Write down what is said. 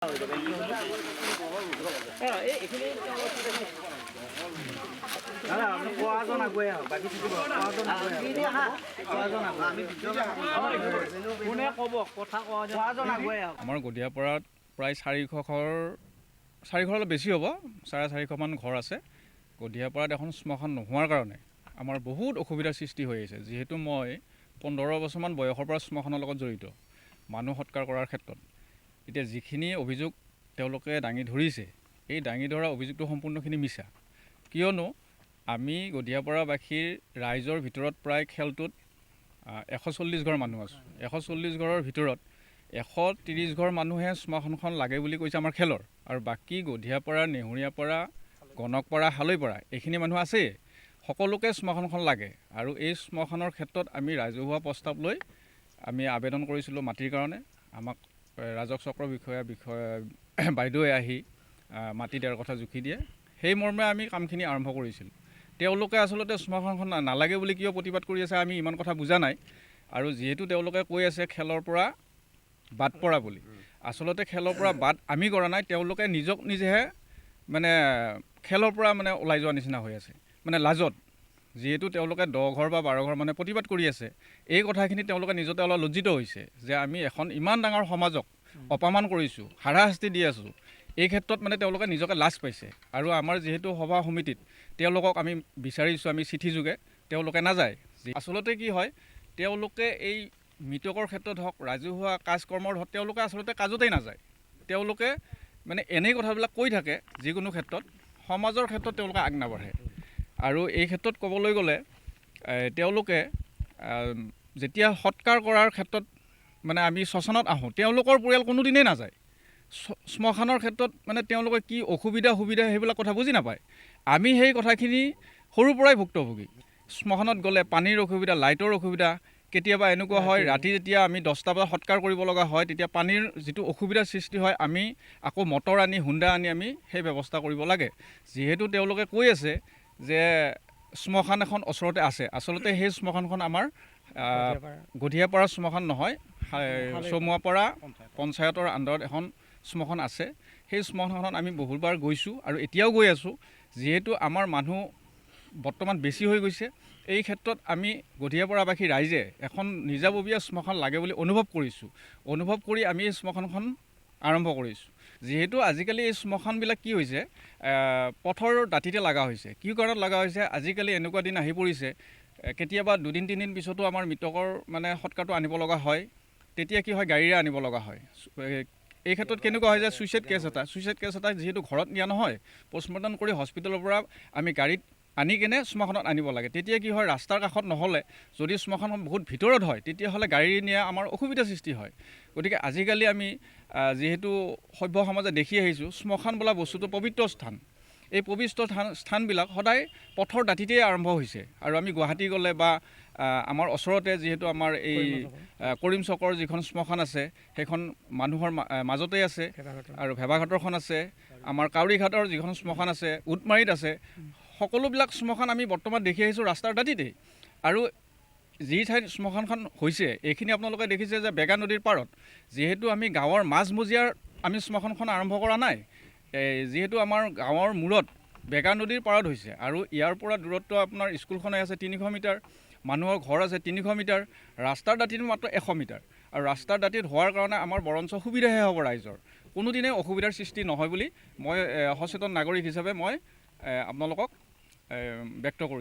আমাৰ গদিয়াপাৰাত প্ৰায় 400 অলপ বেছি হ'ব, 450মান ঘৰ আছে। গদিয়াপাৰাত এখন শ্মশান নোহোৱাৰ কাৰণে আমাৰ বহুত অসুবিধাৰ সৃষ্টি হৈ আছে। যিহেতু মই 15 বছৰমান বয়সৰ পৰা শ্মশানৰ লগত জড়িত, মানুহ সৎকাৰ কৰাৰ ক্ষেত্ৰত। এতিয়া যিখিনি অভিযোগ তেওঁলোকে দাঙি ধৰিছে, এই দাঙি ধৰা অভিযোগটো সম্পূৰ্ণখিনি মিছা। কিয়নো আমি গদিয়াপাৰাবাসীৰ ৰাইজৰ ভিতৰত প্ৰায় খেলটোত 140 ঘৰ মানুহ আছোঁ। 140 ঘৰৰ ভিতৰত 130 ঘৰ মানুহে শ্মশানখন লাগে বুলি কৈছে আমাৰ খেলৰ, আৰু বাকী গদিয়াপাৰা, নেহুৰীয়াপাৰা, গণকপাৰা, হালৈপাৰা এইখিনি মানুহ আছেই। সকলোকে শ্মশানখন লাগে, আৰু এই শ্মশানৰ ক্ষেত্ৰত আমি ৰাজহুৱা প্ৰস্তাৱ লৈ আমি আবেদন কৰিছিলোঁ মাটিৰ কাৰণে। আমাক ৰাজহ চক্ৰ বিষয়া বাইদেৱে আহি মাটি দিয়াৰ কথা জুখি দিয়ে। সেই মৰ্মে আমি কামখিনি আৰম্ভ কৰিছিলোঁ। তেওঁলোকে আচলতে শ্মশানখন নালাগে বুলি কিয় প্ৰতিবাদ কৰি আছে আমি ইমান কথা বুজা নাই। আৰু যিহেতু তেওঁলোকে কৈ আছে খেলৰ পৰা বাদ পৰা বুলি, আচলতে খেলৰ পৰা বাদ আমি কৰা নাই, তেওঁলোকে নিজক নিজেহে মানে খেলৰ পৰা মানে ওলাই যোৱা নিচিনা হৈ আছে, মানে লাজত। যিহেতু তেওঁলোকে 10 ঘৰ বা 12 ঘৰ মানে প্ৰতিবাদ কৰি আছে, এই কথাখিনি তেওঁলোকে নিজতে অলপ লজ্জিত হৈছে যে আমি এখন ইমান ডাঙৰ সমাজক অপমান কৰিছোঁ, হাৰাশাস্তি দি আছোঁ। এই ক্ষেত্ৰত মানে তেওঁলোকে নিজকে লাজ পাইছে। আৰু আমাৰ যিহেতু সভা সমিতিত তেওঁলোকক আমি বিচাৰিছোঁ, আমি চিঠি যোগে, তেওঁলোকে নাযায়। আচলতে কি হয়, তেওঁলোকে এই মৃতকৰ ক্ষেত্ৰত হওক, ৰাজহুৱা কাজ কৰ্মৰ হওক, তেওঁলোকে আচলতে কাজতেই নাযায়। তেওঁলোকে মানে এনেই কথাবিলাক কৈ থাকে, যিকোনো ক্ষেত্ৰত সমাজৰ ক্ষেত্ৰত তেওঁলোকে আগ নাবাঢ়ে। আৰু এই ক্ষেত্ৰত ক'বলৈ গ'লে তেওঁলোকে যেতিয়া সৎকাৰ কৰাৰ ক্ষেত্ৰত মানে আমি শ্মশানত আহোঁ, তেওঁলোকৰ পৰিয়াল কোনোদিনেই নাযায়। শ্মশানৰ ক্ষেত্ৰত মানে তেওঁলোকে কি অসুবিধা সুবিধা সেইবিলাক কথা বুজি নাপায়। আমি সেই কথাখিনি সৰুৰ পৰাই ভুক্তভোগী। শ্মশানত গ'লে পানীৰ অসুবিধা, লাইটৰ অসুবিধা, কেতিয়াবা এনেকুৱা হয় ৰাতি যেতিয়া আমি 10টা বজাত সৎকাৰ কৰিব লগা হয়, তেতিয়া পানীৰ যিটো অসুবিধাৰ সৃষ্টি হয়, আমি আকৌ মটৰ আনি, হুণ্ডা আনি আমি সেই ব্যৱস্থা কৰিব লাগে। যিহেতু তেওঁলোকে কৈ আছে যে শ্মশান এখন ওচৰতে আছে, আচলতে সেই শ্মশানখন আমাৰ গদিয়াপাৰা শ্মশান নহয়, চমুৱাপাৰা পঞ্চায়তৰ আণ্ডাৰত এখন শ্মশান আছে। সেই শ্মশানখনত আমি বহুবাৰ গৈছোঁ আৰু এতিয়াও গৈ আছোঁ। যিহেতু আমাৰ মানুহ বৰ্তমান বেছি হৈ গৈছে, এই ক্ষেত্ৰত আমি গদিয়াপাৰাবাসী ৰাইজে এখন নিজাববীয়া শ্মশান লাগে বুলি অনুভৱ কৰিছোঁ। অনুভৱ কৰি আমি এই শ্মশানখন আৰম্ভ কৰিছোঁ। যিহেতু আজিকালি এই শ্মশানবিলাক কি হৈছে, পথৰ দাঁতিতে লগা হৈছে। কি কাৰণত লগা হৈছে, আজিকালি এনেকুৱা দিন আহি পৰিছে, কেতিয়াবা 2-3 দিন পিছতো আমাৰ মৃতকৰ মানে সৎকাৰটো আনিব লগা হয়। তেতিয়া কি হয়, গাড়ীৰে আনিব লগা হয়। এই ক্ষেত্ৰত কেনেকুৱা হয় যে ছুইচাইড কেছ এটা যিহেতু ঘৰত নিয়া নহয়, পষ্টমৰ্টম কৰি হস্পিটেলৰ পৰা আমি গাড়ীত আনি কেনে শ্মশানত আনিব লাগে। তেতিয়া কি হয়, ৰাস্তাৰ কাষত নহ'লে, যদি শ্মশানখন বহুত ভিতৰত হয়, তেতিয়াহ'লে গাড়ী নিয়া আমাৰ অসুবিধাৰ সৃষ্টি হয়। গতিকে আজিকালি আমি যিহেতু সভ্য সমাজে দেখি আহিছোঁ, শ্মশান বোলা বস্তুটো পবিত্ৰ স্থান। এই পবিত্ৰ স্থানবিলাক সদায় পথৰ দাঁতিতেই আৰম্ভ হৈছে। আৰু আমি গুৱাহাটী গ'লে বা আমাৰ ওচৰতে যিহেতু আমাৰ এই কৰিম চকৰ যিখন শ্মশান আছে, সেইখন মানুহৰ মাজতেই আছে। আৰু ভেবাঘাটৰখন আছে, আমাৰ কাউৰীঘাটৰ যিখন শ্মশান আছে, উটমাৰীত আছে। সকলোবিলাক শ্মশান আমি বৰ্তমান দেখি আহিছোঁ ৰাস্তাৰ দাঁতিতেই। আৰু যি ঠাইত শ্মশানখন হৈছে, এইখিনি আপোনালোকে দেখিছে যে বেগা নদীৰ পাৰত। যিহেতু আমি গাঁৱৰ মাজমজিয়াৰ আমি শ্মশানখন আৰম্ভ কৰা নাই, যিহেতু আমাৰ গাঁৱৰ মূৰত বেগা নদীৰ পাৰত হৈছে। আৰু ইয়াৰ পৰা দূৰত্ব আপোনাৰ স্কুলখনেই আছে 300 মিটাৰ, মানুহৰ ঘৰ আছে 300 মিটাৰ, ৰাস্তাৰ দাঁতিত মাত্ৰ 100 মিটাৰ। আৰু ৰাস্তাৰ দাঁতিত হোৱাৰ কাৰণে আমাৰ বৰঞ্চ সুবিধাহে হ'ব ৰাইজৰ, কোনোদিনে অসুবিধাৰ সৃষ্টি নহয় বুলি মই সচেতন নাগৰিক হিচাপে মই আপোনালোকক ব্যক্ত কৰিছোঁ।